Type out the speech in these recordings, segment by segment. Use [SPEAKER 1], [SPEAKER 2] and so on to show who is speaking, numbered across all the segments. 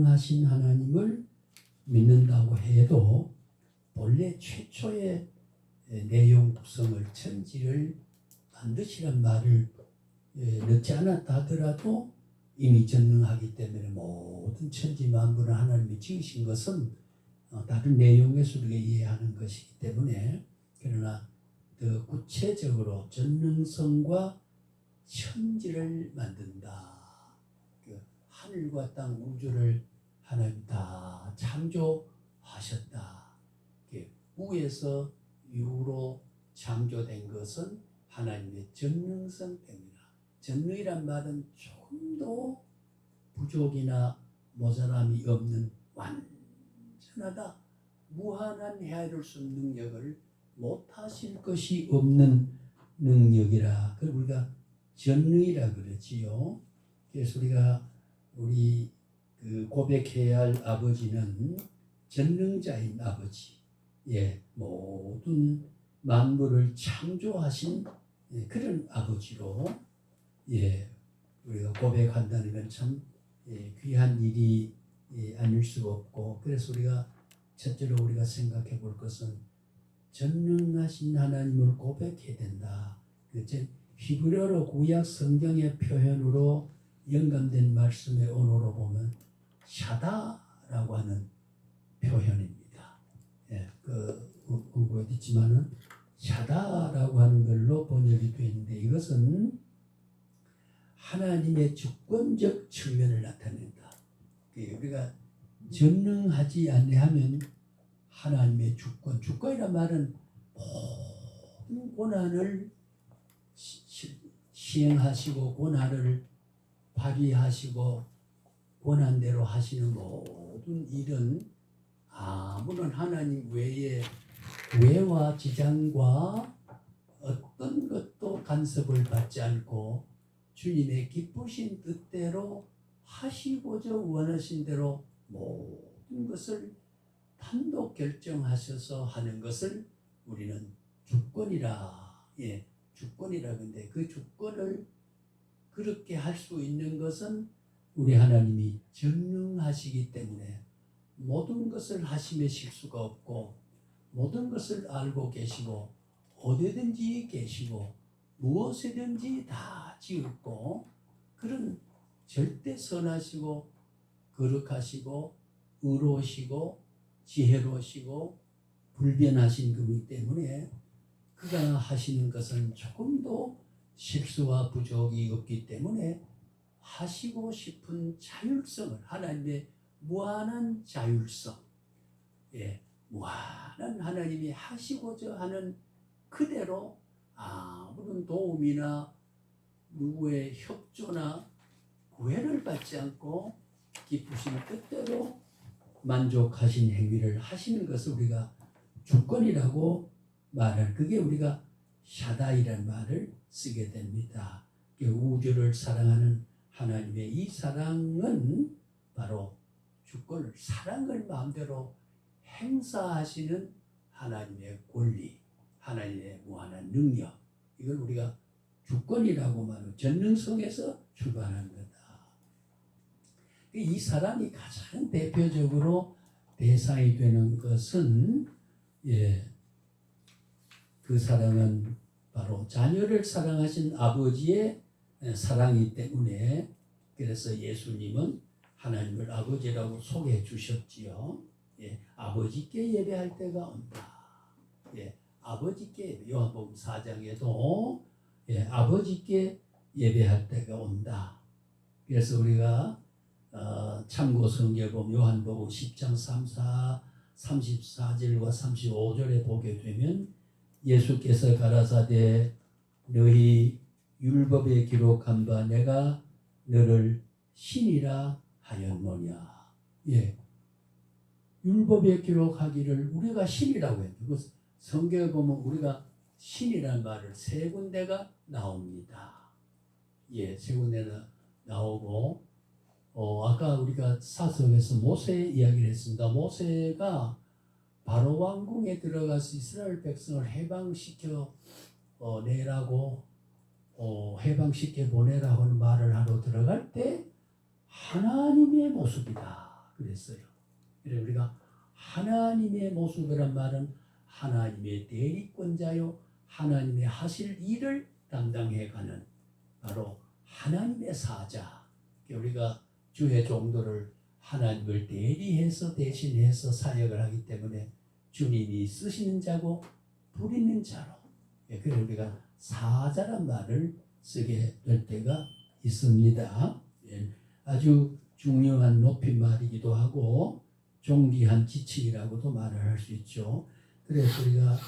[SPEAKER 1] 하신 하나님을 믿는다고 해도 본래 최초의 내용 구성을 천지를 만드시란 말을 넣지 않았다 하더라도 이미 전능하기 때문에 모든 천지 만물을 하나님이 지으신 것은 다른 내용에서 우리가 이해하는 것이기 때문에, 그러나 더 구체적으로 전능성과 천지를 만든다. 하늘과 땅 우주를 하나님 다 창조하셨다. 우에서 유로 창조된 것은 하나님의 전능성 때문이다. 전능이란 말은 조금도 부족이나 모자람이 없는 완전하다, 무한한 헤아릴 수 없는 능력을 못하실 것이 없는 능력이라. 그걸 우리가 전능이라 그러지요. 그래서 우리 고백해야 할 아버지는 전능자인 아버지, 모든 만물을 창조하신 그런 아버지로 우리가 고백한다는 건 참 귀한 일이 아닐 수 없고, 그래서 우리가 첫째로 우리가 생각해 볼 것은 전능하신 하나님을 고백해야 된다. 히브리어로 구약 성경의 표현으로 영감된 말씀의 언어로 보면 샤다라고 하는 표현입니다. 공부에 있지만은 샤다라고 하는 걸로 번역이 되어 있는데, 이것은 하나님의 주권적 측면을 나타낸다. 우리가 전능하지 아니하면 하나님의 주권이란 말은 모든 고난을 시행하시고 고난을 발휘하시고 권한대로 하시는 모든 일은 아무런 하나님 외에 구애와 지장과 어떤 것도 간섭을 받지 않고 주님의 기쁘신 뜻대로 하시고자 원하신 대로 모든 것을 단독 결정하셔서 하는 것을 우리는 주권이라. 주권이라. 근데 그 주권을 그렇게 할 수 있는 것은 우리 하나님이 전능하시기 때문에 모든 것을 하심에 실수가 없고, 모든 것을 알고 계시고, 어디든지 계시고, 무엇이든지 다 지었고, 그런 절대 선하시고 거룩하시고 의로우시고 지혜로우시고 불변하신 분이기 때문에 그가 하시는 것은 조금도 실수와 부족이 없기 때문에 하시고 싶은 자율성을, 하나님의 무한한 자율성, 무한한 하나님이 하시고자 하는 그대로 아무런 도움이나 누구의 협조나 구애를 받지 않고 기쁘신 뜻대로 만족하신 행위를 하시는 것을 우리가 주권이라고 말하는, 그게 우리가 샤다이라는 말을 쓰게 됩니다. 우주를 사랑하는 하나님의 이 사랑은 바로 주권을, 사랑을 마음대로 행사하시는 하나님의 권리, 하나님의 무한한 능력, 이걸 우리가 주권이라고 말하고 전능성에서 출발한 거다. 이 사랑이 가장 대표적으로 대상이 되는 것은 그 사랑은 바로 자녀를 사랑하신 아버지의 사랑이기 때문에, 그래서 예수님은 하나님을 아버지라고 소개해 주셨지요. 아버지께 예배할 때가 온다. 아버지께, 요한복음 4장에도 아버지께 예배할 때가 온다. 그래서 우리가 참고 성경에 보면 요한복음 10장 34절과 35절에 보게 되면 예수께서 가라사대 너희 율법에 기록한 바 내가 너를 신이라 하였노냐. 율법에 기록하기를 우리가 신이라고 했죠. 그 성경에 보면 우리가 신이라는 말을 세 군데가 나옵니다. 세 군데나 나오고, 아까 우리가 사석에서 모세 이야기를 했습니다. 모세가 바로 왕궁에 들어가서 이스라엘 백성을 해방시켜 내라고 해방시켜 보내라고 하는 말을 하러 들어갈 때 하나님의 모습이다. 그랬어요. 그래 우리가 하나님의 모습이란 말은 하나님의 대리권자요 하나님의 하실 일을 담당해가는 바로 하나님의 사자. 우리가 주의 종도를 하나님을 대리해서 대신해서 사역을 하기 때문에 주님이 쓰시는 자고 부리는 자로 그래 우리가 사자란 말을 쓰게 될 때가 있습니다. 아주 중요한 높임말이기도 하고 존귀한 지칭이라고도 말을 할 수 있죠. 그래서 우리가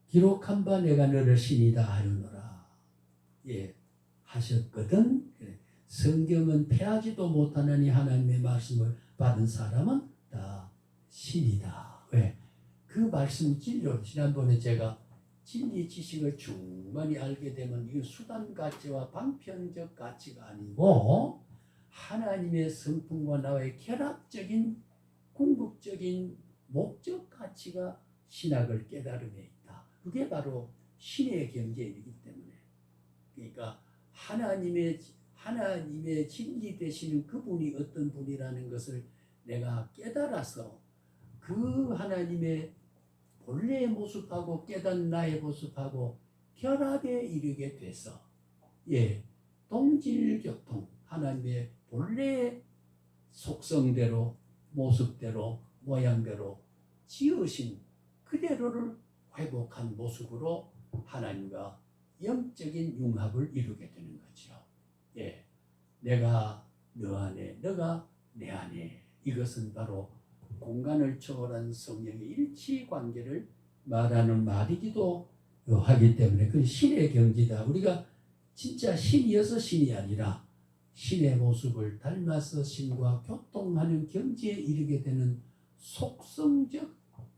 [SPEAKER 1] 기록한 바 내가 너를 신이다 하였노라 하셨거든. 성경은 패하지도 못하느니 하나님의 말씀을 받은 사람은 다 신이다. 왜? 그 말씀 진리로 지난번에 제가 진리 지식을 충만히 알게 되면 이 수단 가치와 방편적 가치가 아니고 하나님의 성품과 나의 결합적인 궁극적인 목적 가치가 신학을 깨달음에 있다. 그게 바로 신의 경계이기 때문에 그러니까 하나님의 진리 되시는 그분이 어떤 분이라는 것을 내가 깨달아서 그 하나님의 본래의 모습하고 깨닫는 나의 모습하고 결합에 이르게 돼서 동질교통 하나님의 본래의 속성대로 모습대로 모양대로 지으신 그대로를 회복한 모습으로 하나님과 영적인 융합을 이루게 되는 거죠. 내가 너 안에 너가 내 안에 이것은 바로 공간을 초월한 성령의 일치 관계를 말하는 말이기도 하기 때문에 그 신의 경지다. 우리가 진짜 신이어서 신이 아니라 신의 모습을 닮아서 신과 교통하는 경지에 이르게 되는 속성적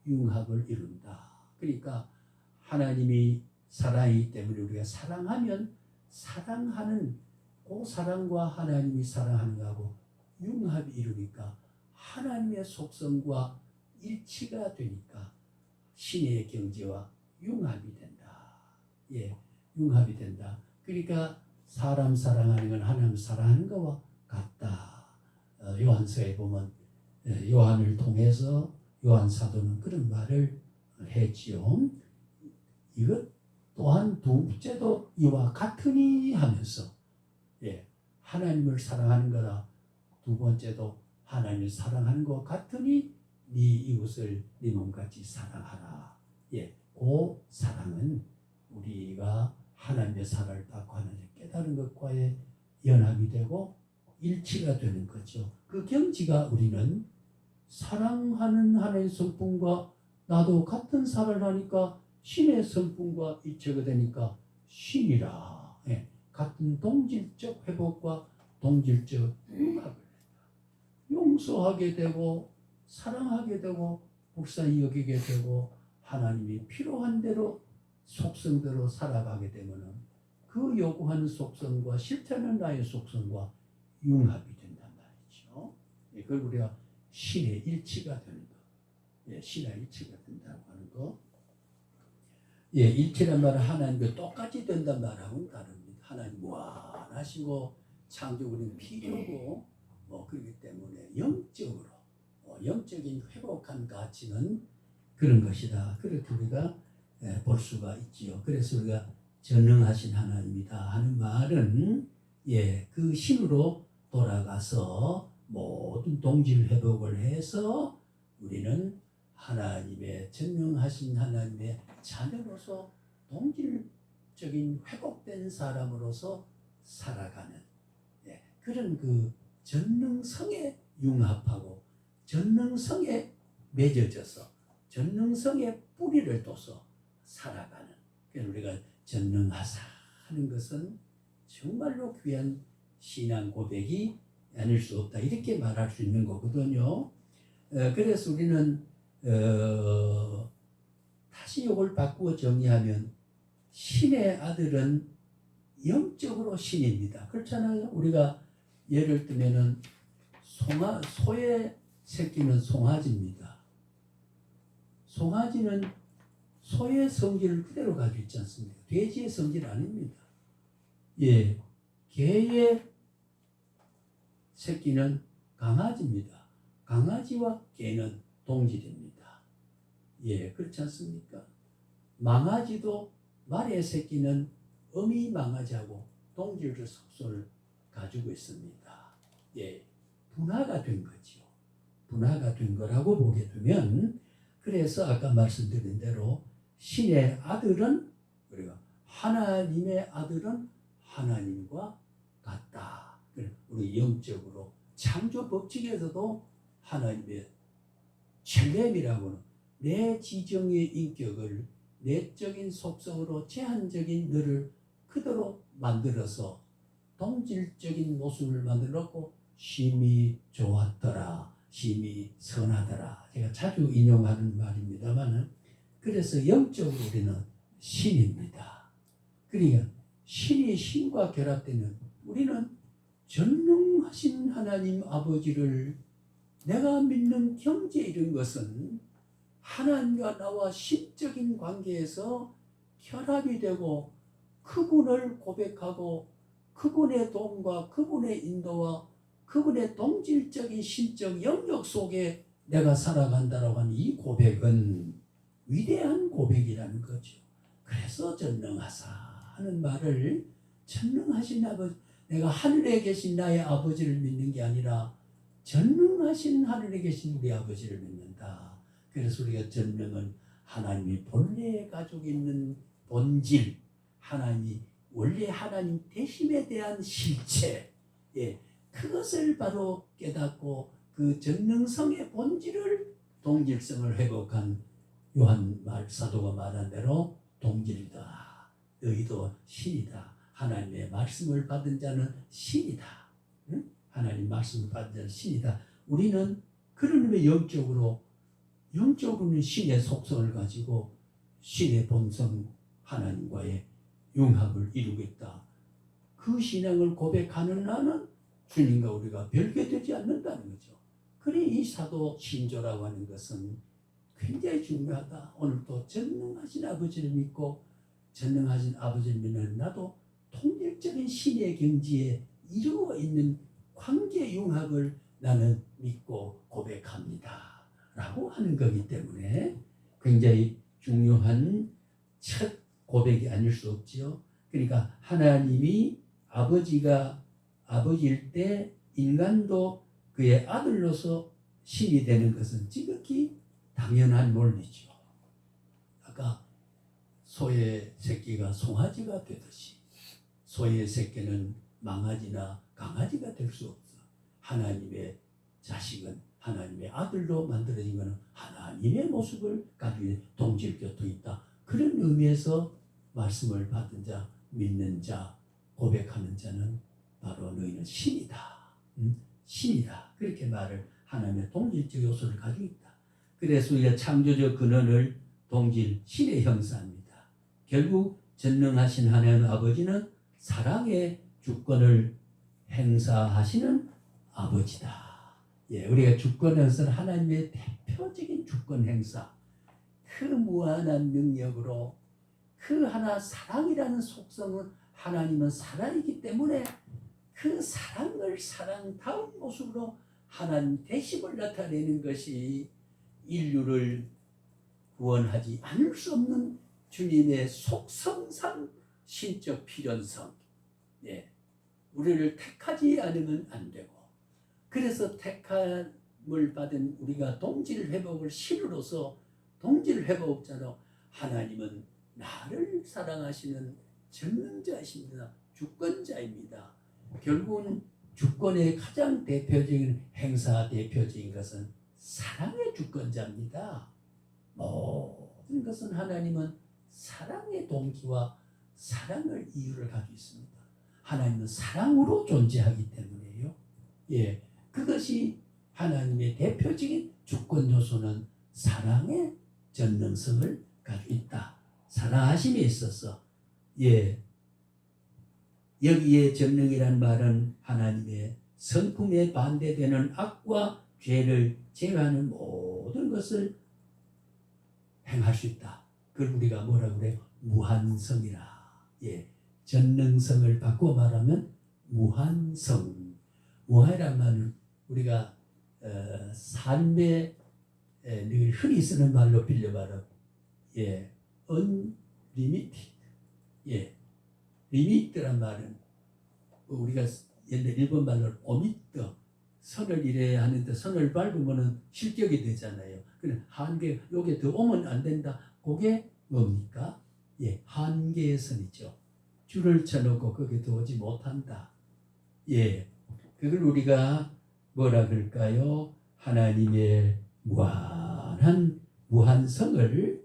[SPEAKER 1] 융합을 이룬다. 그러니까 하나님이 사랑이기 때문에 우리가 사랑하면 사랑하는 그 사랑과 하나님이 사랑하는 것하고 융합이 이루니까 하나님의 속성과 일치가 되니까 신의 경지와 융합이 된다. 융합이 된다. 그러니까 사람 사랑하는 건 하나님 사랑하는 것과 같다. 요한서에 보면 요한을 통해서 요한 사도는 그런 말을 했지요. 이것 또한 둘째도 이와 같으니 하면서 하나님을 사랑하는 거라 두 번째도 하나님을 사랑하는 것 같으니 네 이웃을 네 몸같이 사랑하라. 그 사랑은 우리가 하나님의 사랑을 받고 하나님을 깨달은 것과의 연합이 되고 일치가 되는 거죠. 그 경지가 우리는 사랑하는 하나님의 성품과 나도 같은 사랑을 하니까 신의 성품과 일체가 되니까 신이라. 같은 동질적 회복과 동질적 융합을 용서하게 되고 사랑하게 되고 불쌍히 여기게 되고 하나님이 필요한 대로 속성대로 살아가게 되면은 그 요구하는 속성과 실천하는 나의 속성과 융합이 된단 말이죠. 그걸 우리가 신의 일치가 되는 거. 신의 일치가 된다고 하는 거. 일치란 말은 하나님과 똑같이 된단 말하고는 다릅니다. 하나님 무한하시고 창조물은 필요고 그렇기 때문에 영적으로 영적인 회복한 가치는 그런 것이다. 그렇게 우리가 볼 수가 있지요. 그래서 우리가 전능하신 하나님이다 하는 말은 그 신으로 돌아가서 모든 동질 회복을 해서 우리는 하나님의 전능하신 하나님의 자녀로서 동질적인 회복된 사람으로서 살아가는 그런 그 전능성에 융합하고 전능성에 맺어져서 전능성의 뿌리를 둬서 살아가는 그래서 우리가 전능하사 하는 것은 정말로 귀한 신앙 고백이 아닐 수 없다 이렇게 말할 수 있는 거거든요. 그래서 우리는 다시 이걸 바꾸어 정리하면 신의 아들은 영적으로 신입니다. 그렇잖아요. 우리가 예를 들면은 소의 새끼는 송아지입니다. 송아지는 소의 성질을 그대로 가지고 있지 않습니까? 돼지의 성질 아닙니다. 개의 새끼는 강아지입니다. 강아지와 개는 동질입니다. 예, 그렇지 않습니까? 망아지도 말의 새끼는 어미 망아지하고 동질 속성을 가지고 있습니다. 예, 분화가 된 거죠. 분화가 된 거라고 보게 되면, 그래서 아까 말씀드린 대로 신의 아들은, 우리가 하나님의 아들은 하나님과 같다. 우리 영적으로 창조 법칙에서도 하나님의 첼렘이라고는 내 지정의 인격을 내적인 속성으로 제한적인 너를 그대로 만들어서 동질적인 모습을 만들었고 심히 좋았더라, 심히 선하더라. 제가 자주 인용하는 말입니다만, 그래서 영적으로 우리는 신입니다. 그러니까 신이 신과 결합되는, 우리는 전능하신 하나님 아버지를, 내가 믿는 경제 이런 것은 하나님과 나와 신적인 관계에서 결합이 되고 그분을 고백하고 그분의 도움과 그분의 인도와 그분의 동질적인 신적 영역 속에 내가 살아간다라고 하는 이 고백은 위대한 고백이라는 거죠. 그래서 전능하사 하는 말을, 전능하신 아버지, 내가 하늘에 계신 나의 아버지를 믿는 게 아니라 전능하신 하늘에 계신 우리 아버지를 믿는다. 그래서 우리가 전능은 하나님이 본래 가지고 있는 본질, 하나님이 원래 하나님 되심에 대한 실체, 예, 그것을 바로 깨닫고 그 전능성의 본질을, 동질성을 회복한 요한 사도가 말한 대로 동질이다, 너희도 신이다, 하나님의 말씀을 받은 자는 신이다, 응? 하나님 말씀을 받은 자는 신이다. 우리는 그런 의미의 영적으로는 신의 속성을 가지고 신의 본성 하나님과의 융합을 이루겠다. 그 신앙을 고백하는 나는 주님과 우리가 별개되지 않는다는 거죠. 그래 이 사도 신조라고 하는 것은 굉장히 중요하다. 오늘도 전능하신 아버지를 믿고 전능하신 아버지를 믿는 나도 통일적인 신의 경지에 이루어 있는 관계 융합을 나는 믿고 고백합니다 라고 하는 거기 때문에 굉장히 중요한 첫 고백이 아닐 수 없지요. 그러니까 하나님이 아버지일 때 인간도 그의 아들로서 신이 되는 것은 지극히 당연한 논리죠. 아까 소의 새끼가 송아지가 되듯이 소의 새끼는 망아지나 강아지가 될 수 없어. 하나님의 자식은 하나님의 아들로 만들어진 것은 하나님의 모습을 가지고 동질 곁에 있다. 그런 의미에서 말씀을 받은 자, 믿는 자, 고백하는 자는 바로 너희는 신이다. 신이다. 그렇게 말을, 하나님의 동질적 요소를 가지고 있다. 그래서 우리가 창조적 근원을 동질, 신의 형상입니다. 결국 전능하신 하나님 아버지는 사랑의 주권을 행사하시는 아버지다. 예, 우리가 주권 행사는 하나님의 대표적인 주권 행사, 그 무한한 능력으로 그 하나 사랑이라는 속성은, 하나님은 사랑이기 때문에 그 사랑을 사랑다운 모습으로 하나님 되심을 나타내는 것이 인류를 구원하지 않을 수 없는 주님의 속성상 신적 필연성, 예, 우리를 택하지 않으면 안 되고, 그래서 택함을 받은 우리가 동질 회복을 신으로서 동질 회복자로, 하나님은 나를 사랑하시는 전능자이십니다. 주권자입니다. 결국은 주권의 가장 대표적인 행사, 대표적인 것은 사랑의 주권자입니다. 모든 것은 하나님은 사랑의 동기와 사랑을 이유를 가지고 있습니다. 하나님은 사랑으로 존재하기 때문에요. 예, 그것이 하나님의 대표적인 주권 요소는 사랑의 전능성을 가지고 있다. 사랑하심에 있어서, 예, 여기에 전능이란 말은 하나님의 성품에 반대되는 악과 죄를 제외하는 모든 것을 행할 수 있다. 그걸 우리가 뭐라고 그래요? 무한성이라. 예, 전능성을 바꿔 말하면 무한성. 무한이란 말은 우리가 삶의 늘 흔히 쓰는 말로 빌려 말하면 unlimited. 리미트란 말은 우리가 옛날 일본 말로 오미트, 선을 이래 하는데 선을 밟으면은 실격이 되잖아요. 그래 한계, 요게 더 오면 안 된다. 그게 뭡니까? 한계의 선이죠. 줄을 쳐놓고 거기에 더 오지 못한다. 그걸 우리가 뭐라 그럴까요? 하나님의 무한성을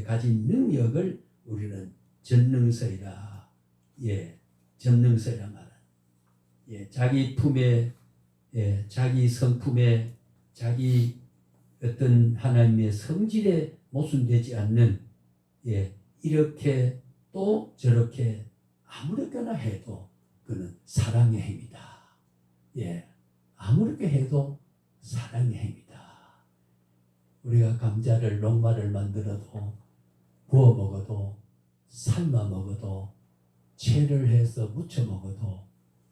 [SPEAKER 1] 가진 능력을 우리는 전능서이라 전능서이라 말하는 자기 품에 자기 성품에 자기 어떤 하나님의 성질에 모순되지 않는 이렇게 또 저렇게 아무렇게나 해도 그는 사랑의 행위다. 아무렇게 해도 사랑의 행위다. 우리가 감자를 녹말을 만들어도 구워 먹어도 삶아 먹어도 채를 해서 무쳐 먹어도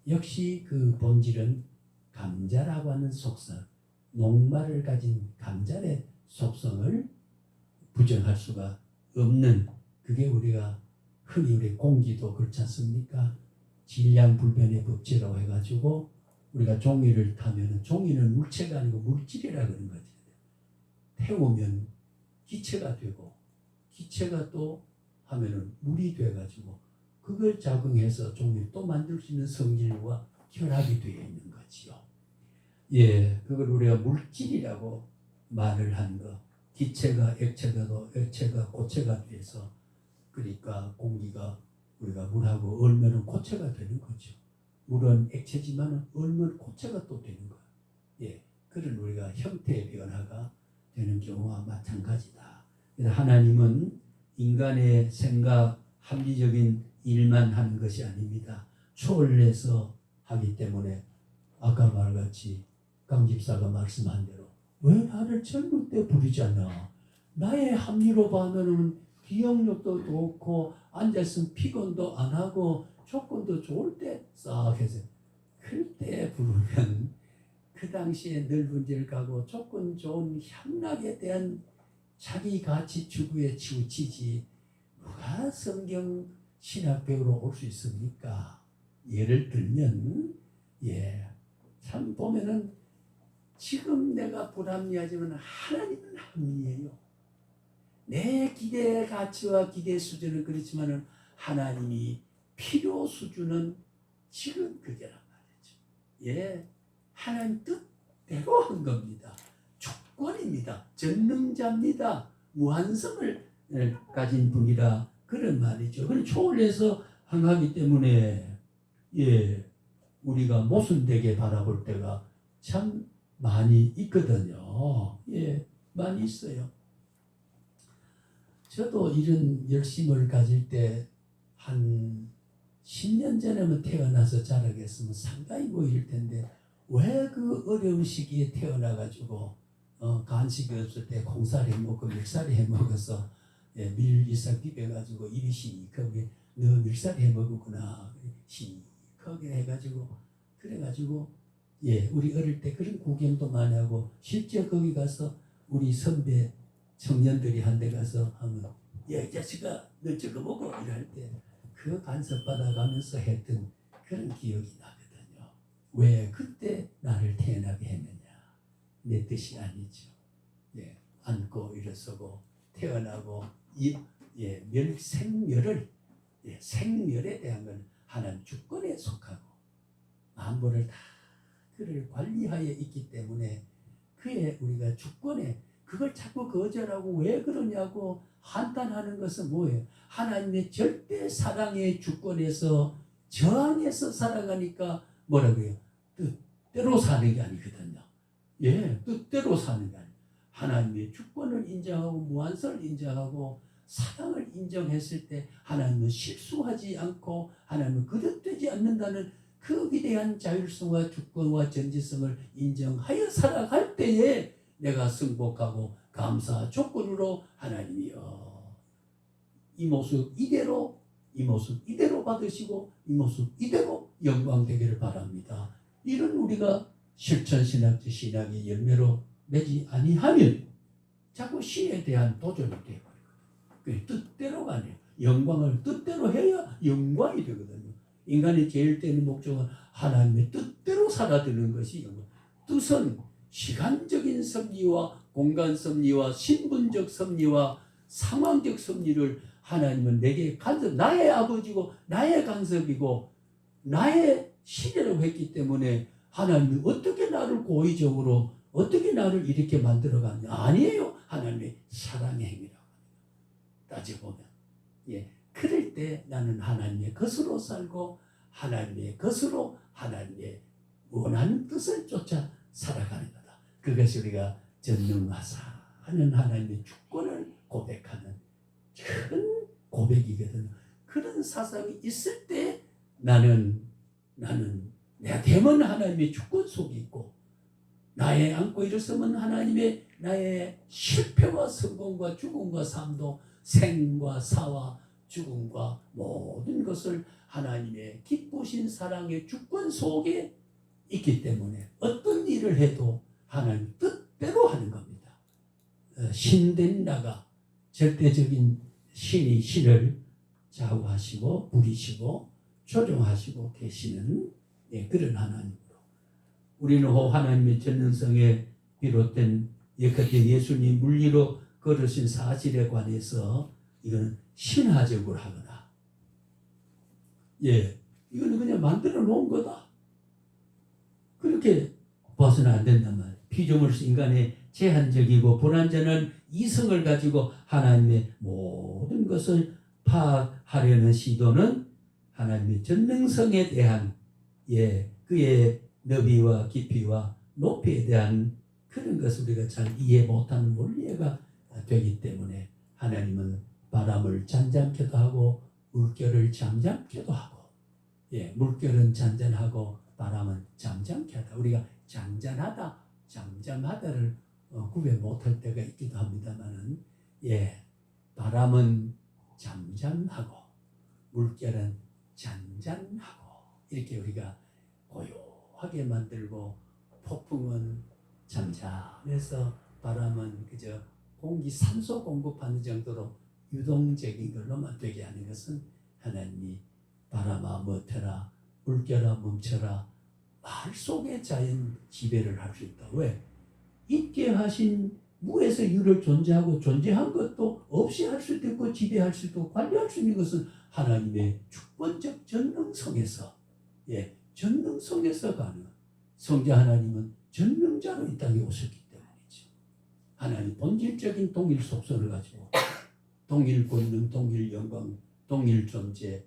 [SPEAKER 1] 역시 그 본질은 감자라고 하는 속성, 녹말을 가진 감자의 속성을 부정할 수가 없는, 그게 우리가 흔히 우리 공기도 그렇지 않습니까? 질량불변의 법칙이라고 해가지고 우리가 종이를 타면 종이는 물체가 아니고 물질이라 그런 거지. 태우면 기체가 되고 기체가 또 하면은 물이 돼가지고 그걸 작용해서 종이를 또 만들 수 있는 성질과 결합이 되어 있는 거지요. 그걸 우리가 물질이라고 말을 한 거. 기체가 액체가도 액체가 고체가 돼서, 그러니까 공기가 우리가 물하고 얼면은 고체가 되는 거죠. 물은 액체지만 얼면 고체가 또 되는 거예요. 그런 우리가 형태의 변화가 되는 경우와 마찬가지다. 그래서 하나님은 인간의 생각, 합리적인 일만 하는 것이 아닙니다. 초월해서 하기 때문에 아까 말같이 강 집사가 말씀한 대로 왜 나를 젊을 때 부르지 않나? 나의 합리로 봐면은 기억력도 좋고 앉아있으면 피곤도 안 하고 조건도 좋을 때 싹 해서 그때 부르면 그 당시에 넓은지를 가고 조건 좋은 향락에 대한 자기 가치 추구에 치우치지 누가 성경 신학 배우러 올 수 있습니까? 예를 들면 참 보면은 지금 내가 불합리하지만 하나님은 합리해요. 내 기대 가치와 기대 수준은 그렇지만은 하나님이 필요 수준은 지금 그게란 말이죠. 하나님 뜻대로 한 겁니다. 주권입니다. 전능자입니다. 무한성을 가진 분이라 그런 말이죠. 그걸 초월해서 행하기 때문에 우리가 모순되게 바라볼 때가 참 많이 있거든요. 많이 있어요. 저도 이런 열심을 가질 때 한 10년 전에만 태어나서 자라겠으면 상당히 보일 텐데 왜 그 어려운 시기에 태어나가지고 간식이 없을 때 콩살이 해먹고 밀살이 해먹어서 밀이살 비벼가지고 이리시 거기 너 밀살이 해먹었구나 시커게 해가지고 그래가지고 우리 어릴 때 그런 구경도 많이 하고 실제 거기 가서 우리 선배 청년들이 한 데 가서 하면 이 자식아 너 저거 먹어 이럴 때 그 간섭 받아가면서 했던 그런 기억이 나거든요. 왜 그때 나를 태어나게 했느냐? 내 뜻이 아니죠. 안고 일어서고 태어나고 생멸을 생멸에 대한 건 하나님 주권에 속하고 만물을 다 그를 관리하여 있기 때문에 그의 우리가 주권에 그걸 자꾸 거절하고 왜 그러냐고 한탄하는 것은 뭐예요? 하나님의 절대 사랑의 주권에서 저항해서 살아가니까 뭐라고 해요? 뜻대로 사는 게 아니거든요. 뜻대로 사는 게 아니에요. 하나님의 주권을 인정하고 무한성을 인정하고 사랑을 인정했을 때 하나님은 실수하지 않고 하나님은 그릇되지 않는다는 그 위대한 자율성과 주권과 전지성을 인정하여 살아갈 때에 내가 승복하고 감사 조건으로 하나님이여 이 모습 이대로 받으시고 이 모습 이대로 영광되기를 바랍니다. 이런 우리가 실천신학적 신학의 열매로 맺지 아니하면 자꾸 신에 대한 도전이 되어버리거든요. 그 뜻대로 가네요. 영광을 뜻대로 해야 영광이 되거든요. 인간의 제일 되는 목적은 하나님의 뜻대로 살아드는 것이 영광. 뜻은 시간적인 섭리와 공간 섭리와 신분적 섭리와 상황적 섭리를 하나님은 내게 간섭, 나의 아버지고 나의 간섭이고 나의 시대라고 했기 때문에 하나님이 어떻게 나를 고의적으로 어떻게 나를 이렇게 만들어가느냐. 아니에요. 하나님의 사랑의 행위라고 합니다. 따져보면. 예. 그럴 때 나는 하나님의 것으로 살고 하나님의 것으로 하나님의 원하는 뜻을 쫓아 살아가는 거다. 그것이 우리가 전능하사 하는 하나님의 주권을 고백하는 큰 고백이거든요. 그런 사상이 있을 때 나는 내가 대면 하나님의 주권 속에 있고 나의 안고 일어서면 하나님의 나의 실패와 성공과 죽음과 삶도 생과 사와 죽음과 모든 것을 하나님의 기쁘신 사랑의 주권 속에 있기 때문에 어떤 일을 해도 하나님 뜻대로 하는 겁니다. 신된 나가 절대적인 신이 신을 좌우하시고 부리시고 조종하시고 계시는 그런 하나님으로 우리는 하나님의 전능성에 비롯된 그때 예수님 물리로 걸으신 사실에 관해서 이거는 신화적으로 하거나 이거는 그냥 만들어 놓은 거다. 그렇게 봐서는 안 된단 말이에요. 피조물수 인간의 제한적이고 불완전한 이성을 가지고 하나님의 모든 것을 파악하려는 시도는 하나님의 전능성에 대한 그의 너비와 깊이와 높이에 대한 그런 것을 우리가 잘 이해 못하는 원리가 되기 때문에 하나님은 바람을 잔잔케도 하고 물결을 잠잠케도 하고 물결은 잔잔하고 바람은 잠잠케 하다. 우리가 잔잔하다, 잠잠하다를 구별 못할 때가 있기도 합니다만은 바람은 잠잠하고 물결은 잔잔하고 이렇게 우리가 고요하게 만들고 폭풍은 잠잠해서 바람은 그저 공기 산소 공급하는 정도로 유동적인 걸로만 되게 하는 것은 하나님이 바람아 멈춰라 물결아 멈춰라 말 속에 자연 지배를 할 수 있다. 왜? 있게 하신 무에서 유를 존재하고 존재한 것도 없이 할 수도 있고 지배할 수도 있고 관리할 수 있는 것은 하나님의 주권적 전능성에서 전능성에서 가능한 성자 하나님은 전능자로 이 땅에 오셨기 때문이죠. 하나님 본질적인 동일 속성을 가지고 동일 권능, 동일 영광, 동일 존재,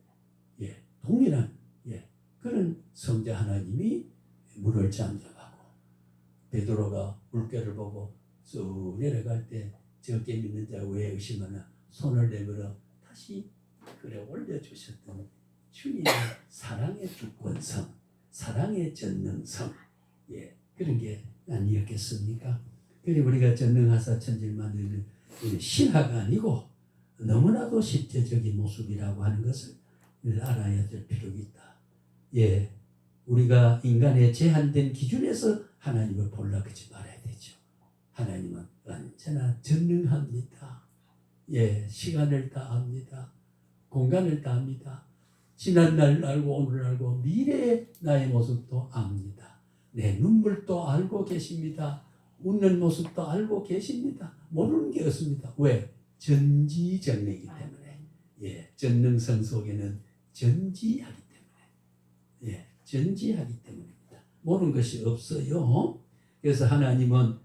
[SPEAKER 1] 동일한 그런 성자 하나님이 물을 잠잠하고 베드로가 물결을 보고 쑥 내려갈 때 적게 믿는 자 왜 의심하나 손을 내밀어 다시 그래 올려주셨던 주님의 사랑의 주권성, 사랑의 전능성 그런 게 아니었겠습니까? 그리고 우리가 전능하사 천질만은 신화가 아니고 너무나도 실제적인 모습이라고 하는 것을 알아야 될 필요가 있다. 우리가 인간의 제한된 기준에서 하나님을 볼락하지 말아야 되죠. 하나님은 언제나 전능합니다. 시간을 다 압니다. 공간을 다 압니다. 지난 날 알고 오늘 알고 미래의 나의 모습도 압니다. 내 눈물도 알고 계십니다. 웃는 모습도 알고 계십니다. 모르는 게 없습니다. 왜? 전지전능이기 때문에. 전능성 속에는 전지하기 때문에. 전지하기 때문입니다. 모르는 것이 없어요. 그래서 하나님은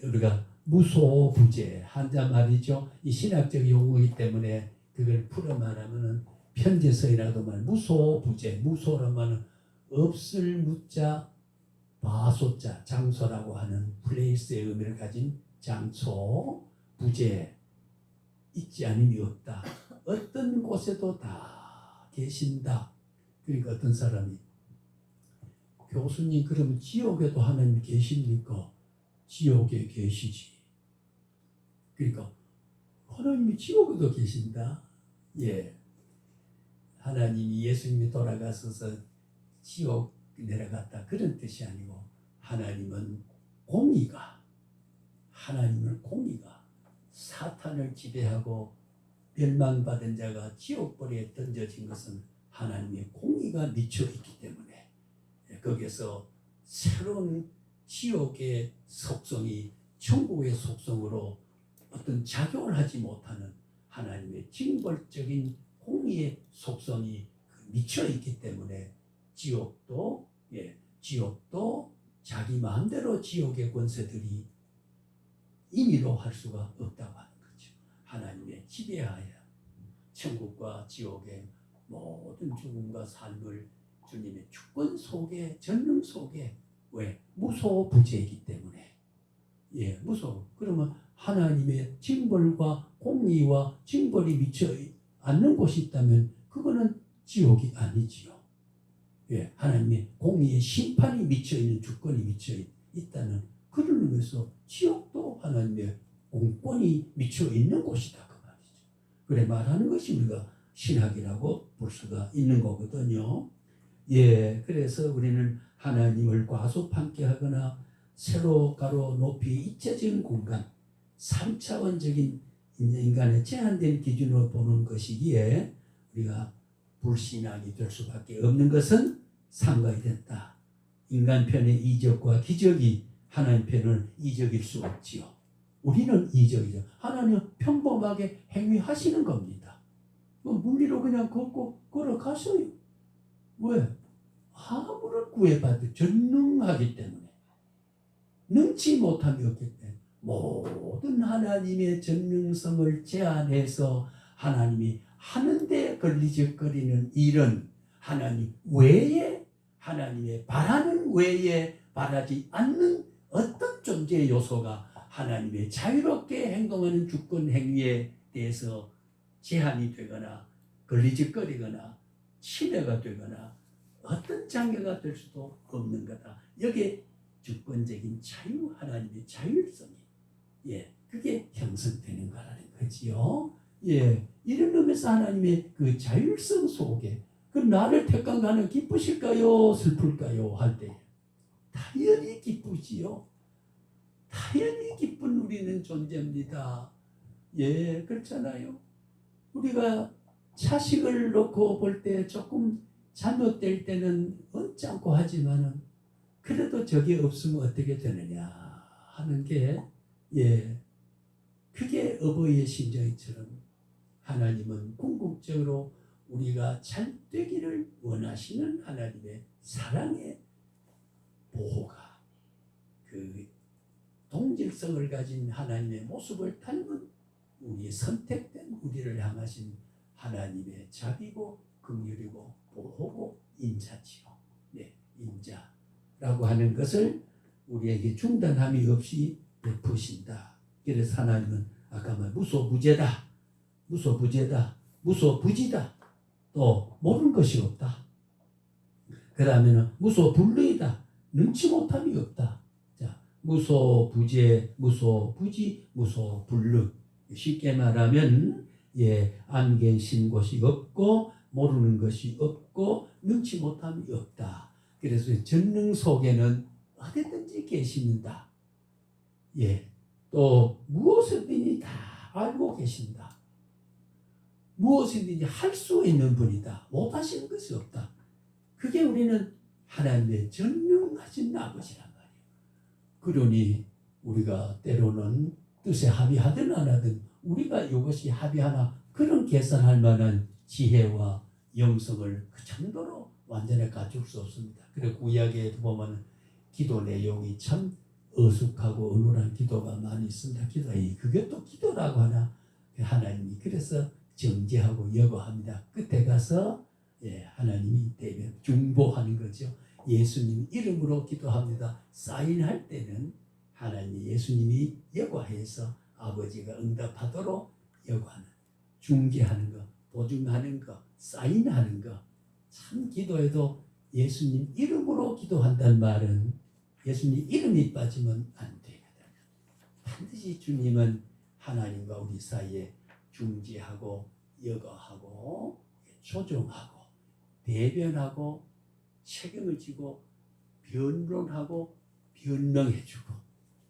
[SPEAKER 1] 우리가 무소부재 한자 말이죠. 이 신학적 용어이기 때문에 그걸 풀어 말하면은 편지서이라도 말 무소부재 무소란 말은 없을 무자 바소자 장소라고 하는 플레이스의 의미를 가진 장소 부재 있지 않음이 없다. 어떤 곳에도 다 계신다. 그러니까 어떤 사람이 교수님 그러면 지옥에도 하나님 계십니까? 지옥에 계시지. 그러니까 하나님이 지옥에도 계신다. 하나님이 예수님이 돌아가셔서 지옥 내려갔다 그런 뜻이 아니고 하나님은 공의가 사탄을 지배하고 멸망받은 자가 지옥불에 던져진 것은 하나님의 공의가 미쳐 있기 때문에 거기서 새로운 지옥의 속성이 천국의 속성으로 어떤 작용을 하지 못하는 하나님의 징벌적인 공의의 속성이 미쳐 있기 때문에 지옥도 자기 마음대로 지옥의 권세들이 임의로 할 수가 없다고 하는 거죠. 하나님의 지배하에 천국과 지옥의 모든 죽음과 삶을 주님의 주권 속에, 전능 속에, 왜? 무소부재이기 때문에. 무소부. 그러면 하나님의 징벌과 공의와 징벌이 미쳐 않는 곳이 있다면 그거는 지옥이 아니지요. 하나님의 공의의 심판이 미쳐 있는 주권이 미쳐 있다는 그런 의미에서 지옥도 하나님의 공권이 미쳐 있는 곳이다 그 말이죠. 그래 말하는 것이 우리가 신학이라고 볼 수가 있는 거거든요. 그래서 우리는 하나님을 과소평가 하거나 세로 가로 높이 잊혀진 공간, 3차원적인 인간의 제한된 기준으로 보는 것이기에 우리가 불신앙이 될 수밖에 없는 것은 상과이 됐다. 인간 편의 이적과 기적이 하나님 편은 이적일 수 없지요. 우리는 이적이죠. 하나님은 평범하게 행위하시는 겁니다. 물리로 그냥 걸어가서요. 왜? 아무런 구애받을 전능하기 때문에, 능치 못함이 없기 때문에 모든 하나님의 전능성을 제한해서 하나님이 하는데 걸리적거리는 일은 하나님 외에, 하나님의 바라는 외에 바라지 않는 어떤 존재의 요소가 하나님의 자유롭게 행동하는 주권 행위에 대해서 제한이 되거나 걸리적거리거나 침해가 되거나 어떤 장애가 될 수도 없는 거다. 여기에 주권적인 자유, 하나님의 자율성이 그게 형성되는 거라는 거지요. 이런 의미에서 하나님의 그 자율성 속에 그 나를 택한 자는 기쁘실까요? 슬플까요? 할 때 당연히 기쁘지요. 당연히 기쁜 우리는 존재입니다. 그렇잖아요. 우리가 자식을 놓고 볼 때 조금 잘못될 때는 언짢고 하지만은 그래도 저게 없으면 어떻게 되느냐 하는 게 그게 어버이의 심정이처럼 하나님은 궁극적으로 우리가 잘 되기를 원하시는 하나님의 사랑의 보호가 그 동질성을 가진 하나님의 모습을 닮은 우리 선택된 우리를 향하신 하나님의 자비고 긍휼이고 보호고 인자지요. 인자라고 하는 것을 우리에게 중단함이 없이 베푸신다. 그래서 하나님은 아까 말 무소부재다, 무소부지다, 또 모르는 것이 없다. 그 다음에는 무소불능이다, 능치 못함이 없다. 자, 무소부재, 무소부지, 무소불능. 쉽게 말하면 안 계신 것이 없고 모르는 것이 없고 능치 못함이 없다. 그래서 전능 속에는 어디든지 계십니다. 또 무엇이든지 다 알고 계신다. 무엇이든지 할 수 있는 분이다. 못하시는 것이 없다. 그게 우리는 하나님의 전능하신 아버지란 말이에요. 그러니 우리가 때로는 뜻에 합의하든 안 하든 우리가 이것이 합의하나 그런 계산할 만한 지혜와 영성을 그 정도로 완전히 갖출 수 없습니다. 그리고 구약에 보면 기도 내용이 참 어숙하고 어눌한 기도가 많이 있습니다. 그게 또 기도라고 하나? 하나님이 그래서 정죄하고 여거합니다. 끝에 가서 하나님이 대변 중보하는 거죠. 예수님 이름으로 기도합니다. 사인할 때는 하나님이 예수님이 여과해서 아버지가 응답하도록 여과하는, 중개하는 거, 보증하는 거, 사인하는 거. 참 기도에도 예수님 이름으로 기도한다는 말은 예수님 이름이 빠지면 안 되거든요. 반드시 주님은 하나님과 우리 사이에 중재하고 여과하고 조정하고 대변하고 책임을 지고 변론하고 변명해주고,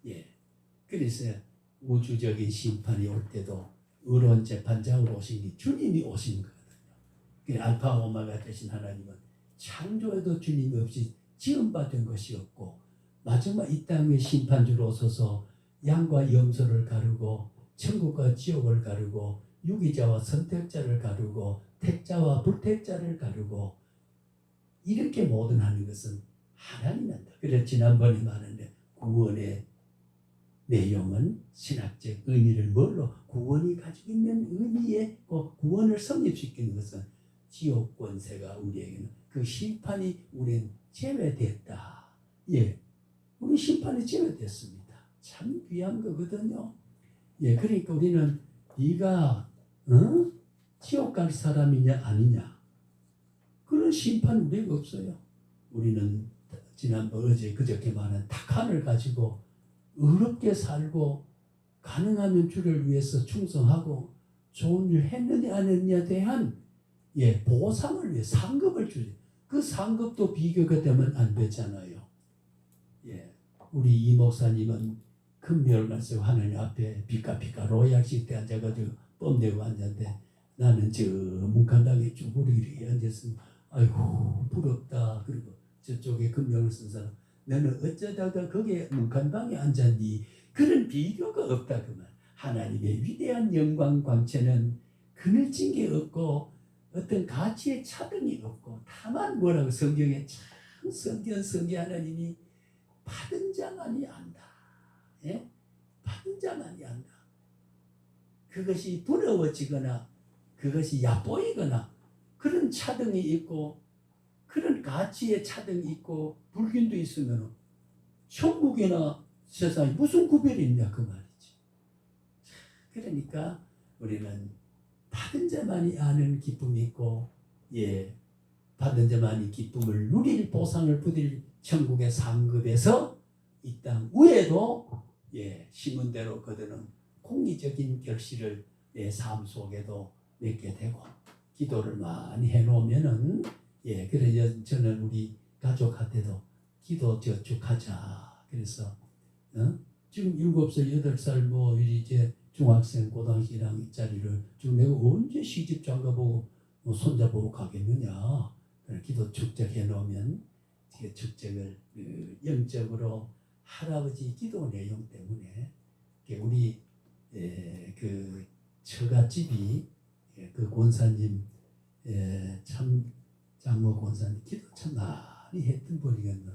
[SPEAKER 1] 예. 그래서 우주적인 심판이 올 때도 의로운 재판장으로 오신 게 주님이 오신 거거든요. 그 알파 오메가 되신 하나님은 창조에도 주님이 없이 지음받은 것이 없고, 마지막 이 땅의 심판주로 오셔서 양과 염소를 가르고 천국과 지옥을 가르고 유기자와 선택자를 가르고 택자와 불택자를 가르고, 이렇게 모든 하는 것은 하나님이란다. 그래서 지난번에 말했는데 구원의 내용은 신학적 의미를 뭘로, 구원이 가지고 있는 의미에 구원을 성립시키는 것은 지옥 권세가 우리에게는 그 심판이 우리는 제외됐다. 예, 우리 심판이 제외됐습니다. 참 귀한 거거든요. 예, 그러니까 우리는 네가 지옥 갈 사람이냐 아니냐, 그런 심판 우리가 없어요. 우리는 지난번 어제 그저께 말한 탁한을 가지고 의롭게 살고 가능하면 주를 위해서 충성하고 좋은 일 했느냐 안 했느냐에 대한 보상을 위해 상급을 주지. 그 상급도 비교가 되면 안 되잖아요. 예, 우리 이 목사님은 금요일 날서 하나님 앞에 비까비까 로얄식 때 앉아가지고 뽐내고 앉았는데, 나는 저 문간당에 쭈그리게 앉았으면 아이고 부럽다. 그리고 저쪽에 금요일 쓴 사람, 너는 어쩌다가 거기에 문간방에 앉았니? 그런 비교가 없다 그 말. 하나님의 위대한 영광 광채는 그늘진 게 없고 어떤 가치의 차등이 없고, 다만 뭐라고 성경에 참 성경 하나님이 받은 자만이 안다. 예? 받은 자만이 안다. 그것이 부러워지거나 그것이 얕보이거나 그런 차등이 있고 그런 가치의 차등이 있고 불균도 있으면 천국이나 세상에 무슨 구별이 있냐 그 말이지. 그러니까 우리는 받은 자만이 아는 기쁨이 있고, 받은 자만이 기쁨을 누릴 보상을 부릴 천국의 상급에서 이 땅 위에도 심은 대로 거두는 공의적인 결실을 내 삶 속에도 맺게 되고, 기도를 많이 해놓으면은 그래서 저는 우리 가족한테도 기도 저축하자. 그래서 지금 7살, 8살 뭐 이제 중학생, 고등학생 1학년짜리를 지금 내가 언제 시집 장가보고 손자보고 가겠느냐. 기도 축적해 놓으면 그 축적을 영적으로 할아버지 기도 내용 때문에 우리 그 처갓집이 그 권사님 참 장모 권사님 기도 참 많이 했던 분이겠노.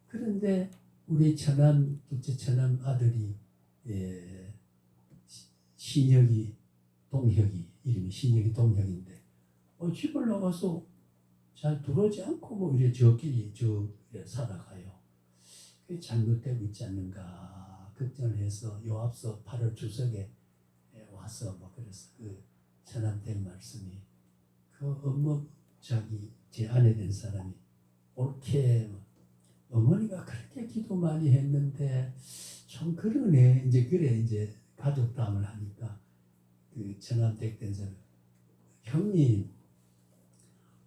[SPEAKER 1] 그런데 우리 처남 둘째 처남 아들이 신혁이 동혁이 이름이 신혁이 동혁인데 집을 나가서 잘 들어오지 않고 뭐 이래 저끼리 살아가요. 그게 잘못되고 있지 않는가 걱정을 해서 요 앞서 8월 추석에 와서 뭐 그래서 그 처남댁 말씀이 그 엄마 제 아내 된 사람이 옳게 어머니가 그렇게 기도 많이 했는데 좀 그러네. 이제 그래 이제 가족 담을 하니까 그 처남댁 된 사람, 형님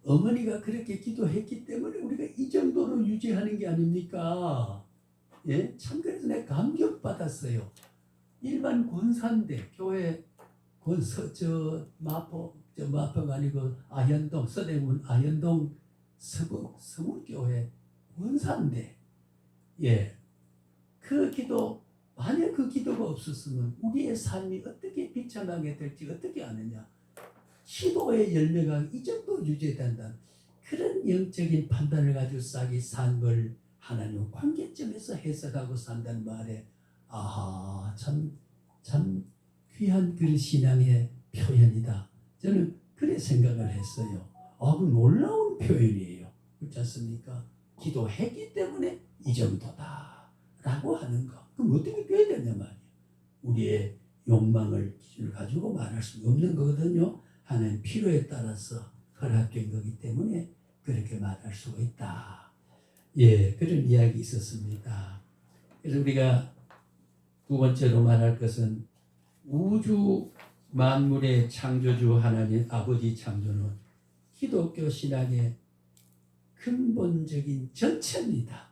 [SPEAKER 1] 어머니가 그렇게 기도했기 때문에 우리가 이 정도로 유지하는 게 아닙니까? 예? 참 그래서 내가 감격받았어요. 일반 권사인데 교회 마포가 아니고 아현동 서대문 아현동 서문교회 권사인데 그 기도, 만약 그 기도가 없었으면 우리의 삶이 어떻게 비참하게 될지 어떻게 아느냐. 기도의 열매가 이 정도 유지된다. 그런 영적인 판단을 가지고 싹이 산 걸 하나님 관계점에서 해석하고 산다는 말에 참 귀한 그런 신앙의 표현이다. 저는 그래 생각을 했어요. 그 놀라운 표현이에요. 그렇지 않습니까? 기도했기 때문에 이 정도다 라고 하는 거. 그럼 어떻게 돼야 되냐 말이에요. 우리의 욕망을 기준을 가지고 말할 수 없는 거거든요. 하나님 필요에 따라서 허락된 거기 때문에 그렇게 말할 수가 있다. 그런 이야기 있었습니다. 그래서 우리가 두 번째로 말할 것은 우주 만물의 창조주 하나님 아버지 창조는 기독교 신앙의 근본적인 전체입니다.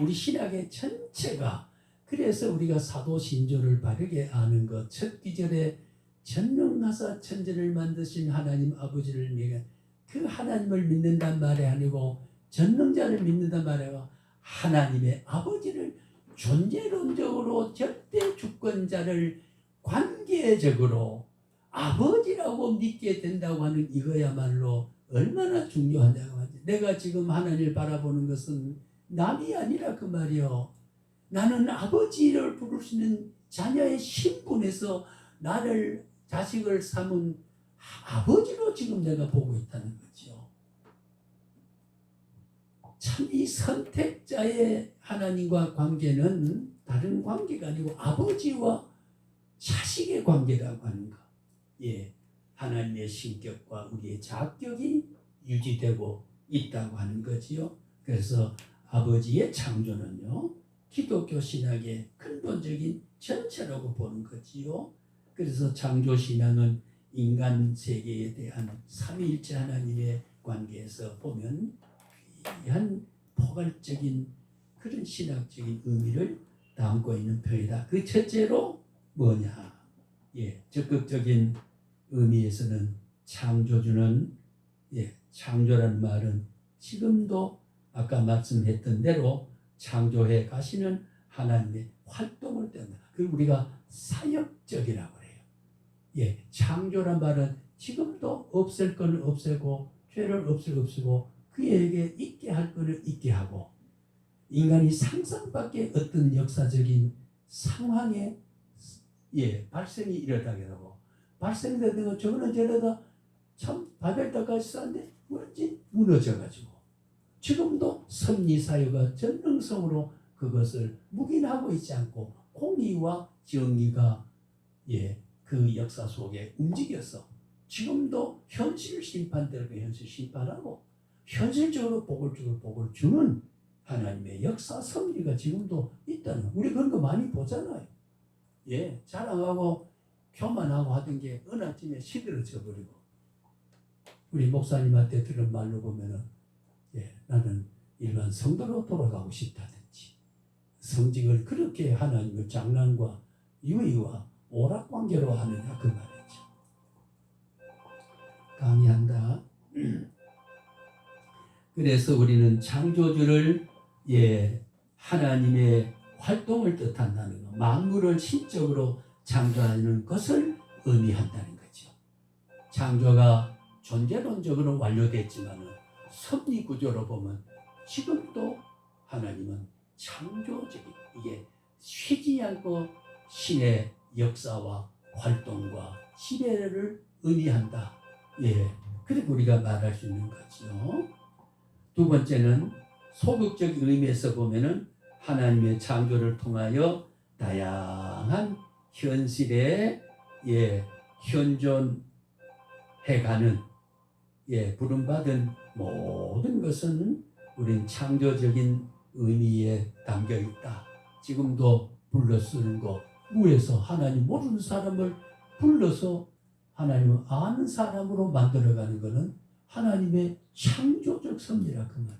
[SPEAKER 1] 우리 신학의 전체가 그래서 우리가 사도신조를 바르게 아는 것 첫 기절에 전능하사 천지를 만드신 하나님 아버지를 내가 그 하나님을 믿는단 말이 아니고 전능자를 믿는단 말이 아니고 하나님의 아버지를 존재론적으로 절대 주권자를 관계적으로 아버지라고 믿게 된다고 하는 이거야말로 얼마나 중요하냐고 하지. 내가 지금 하나님을 바라보는 것은 남이 아니라 그 말이요. 나는 아버지를 부르시는 자녀의 신분에서 나를 자식을 삼은 아버지로 지금 내가 보고 있다는 거죠. 참 이 선택자의 하나님과 관계는 다른 관계가 아니고 아버지와 자식의 관계라고 하는 것. 예, 하나님의 신격과 우리의 자격이 유지되고 있다고 하는 거지요. 그래서 아버지의 창조는요, 기독교 신학의 근본적인 전체라고 보는 거지요. 그래서 창조 신앙은 인간 세계에 대한 삼위일체 하나님의 관계에서 보면 귀한 포괄적인 그런 신학적인 의미를 담고 있는 표현이다. 그 첫째로 뭐냐? 예, 적극적인 의미에서는 창조주는 창조라는 말은 지금도 아까 말씀했던 대로 창조해 가시는 하나님의 활동을 뜻한다. 그리고 우리가 사역적이라고 해요. 예, 창조란 말은 지금도 없앨 거는 없애고 죄를 없애고 그에게 있게 할 거는 있게 하고 인간이 상상 밖의 어떤 역사적인 상황에 발생이 일어나게 하고 발생되는 건 저거는 저러다 참 바벨탑까지 쌓는데 왠지 무너져가지고 지금도 섭리사유가 전능성으로 그것을 묵인하고 있지 않고 공의와 정의가 그 역사 속에 움직여서 지금도 현실 심판대로 현실 심판하고 현실적으로 복을 주는 하나님의 역사 섭리가 지금도 있다는 우리 그런 거 많이 보잖아요. 예, 자랑하고 교만하고 하던 게 어느 아침에 시들어져 버리고 우리 목사님한테 들은 말로 보면은 나는 일반 성도로 돌아가고 싶다든지 성직을 그렇게 하나님의 장난과 유의와 오락관계로 하느냐 그 말이죠. 강의한다. 그래서 우리는 창조주를 하나님의 활동을 뜻한다는 것, 만물을 신적으로 창조하는 것을 의미한다는 거죠. 창조가 존재론적으로 완료됐지만 섭리 구조로 보면 지금도 하나님은 창조적인 이게 쉬지 않고 신의 역사와 활동과 지배를 의미한다. 그리고 우리가 말할 수 있는 거죠. 두 번째는 소극적 의미에서 보면은 하나님의 창조를 통하여 다양한 현실에 현존해가는 부름받은 모든 것은 우린 창조적인 의미에 담겨 있다. 지금도 불러 쓰는 거 무에서 하나님 모르는 사람을 불러서 하나님을 아는 사람으로 만들어가는 것은 하나님의 창조적 섭리라 그 말.